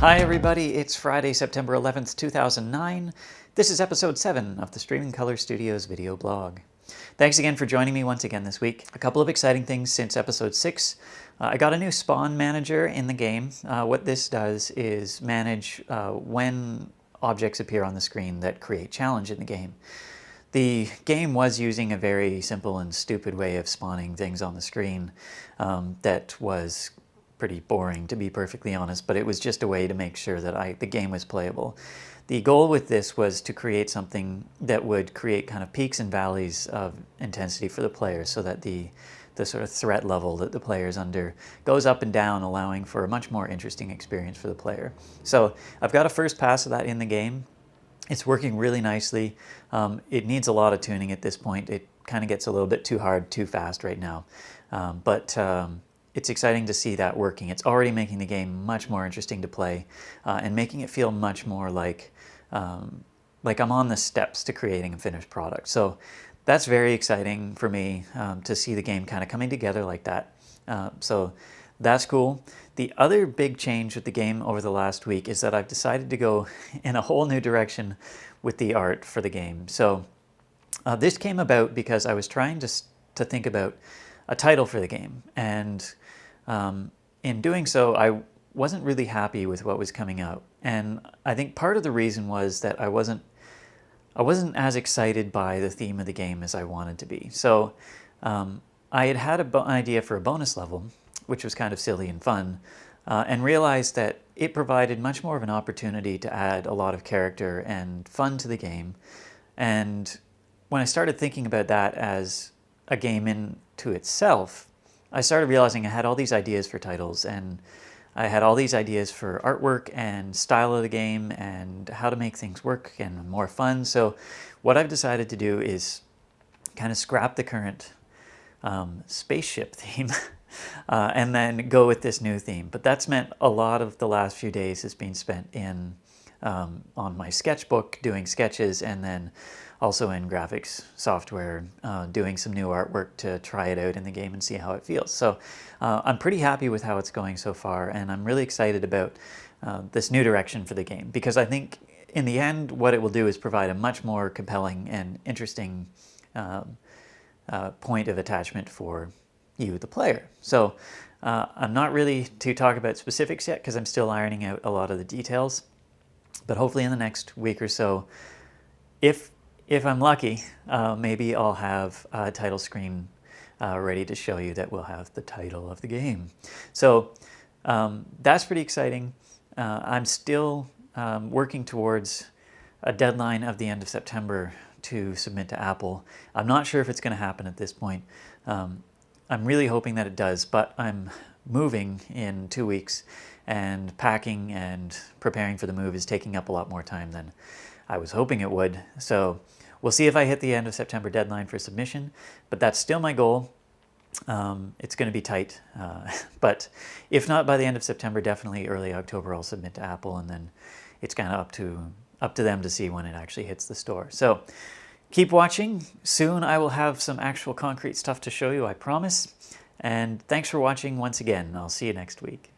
Hi everybody, it's Friday, September 11th, 2009. This is episode 7 of the Streaming Color Studios video blog. Thanks again for joining me once again this week. A couple of exciting things since episode 6. I got a new spawn manager in the game. What this does is manage when objects appear on the screen that create challenge in the game. The game was using a very simple and stupid way of spawning things on the screen that was pretty boring, to be perfectly honest, but it was just a way to make sure that the game was playable. The goal with this was to create something that would create kind of peaks and valleys of intensity for the players, so that the sort of threat level that the player's under goes up and down, allowing for a much more interesting experience for the player. So I've got a first pass of that in the game. It's working really nicely. It needs a lot of tuning at this point. It kind of gets a little bit too hard, too fast right now. But it's exciting to see that working. It's already making the game much more interesting to play and making it feel much more like I'm on the steps to creating a finished product. So that's very exciting for me to see the game kind of coming together like that. So that's cool. The other big change with the game over the last week is that I've decided to go in a whole new direction with the art for the game. So this came about because I was trying to think about a title for the game, and in doing so I wasn't really happy with what was coming out, and I think part of the reason was that I wasn't as excited by the theme of the game as I wanted to be. So I had an idea for a bonus level, which was kind of silly and fun, and realized that it provided much more of an opportunity to add a lot of character and fun to the game. And when I started thinking about that as a game into itself, I started realizing I had all these ideas for titles, and I had all these ideas for artwork and style of the game and how to make things work and more fun. So what I've decided to do is kind of scrap the current spaceship theme and then go with this new theme. But that's meant a lot of the last few days has been spent in on my sketchbook doing sketches, and then also in graphics software doing some new artwork to try it out in the game and see how it feels. So I'm pretty happy with how it's going so far, and I'm really excited about this new direction for the game, because I think in the end what it will do is provide a much more compelling and interesting point of attachment for you, the player. So I'm not ready to talk about specifics yet because I'm still ironing out a lot of the details, but hopefully in the next week or so, if I'm lucky, maybe I'll have a title screen ready to show you that will have the title of the game. So that's pretty exciting. I'm still working towards a deadline of the end of September to submit to Apple. I'm not sure if it's going to happen at this point. I'm really hoping that it does, but I'm moving in 2 weeks, and packing and preparing for the move is taking up a lot more time than I was hoping it would. So we'll see if I hit the end of September deadline for submission, but that's still my goal. It's going to be tight, but if not by the end of September, definitely early October I'll submit to Apple, and then it's kind of up to them to see when it actually hits the store. So keep watching. Soon I will have some actual concrete stuff to show you, I promise. And thanks for watching once again. I'll see you next week.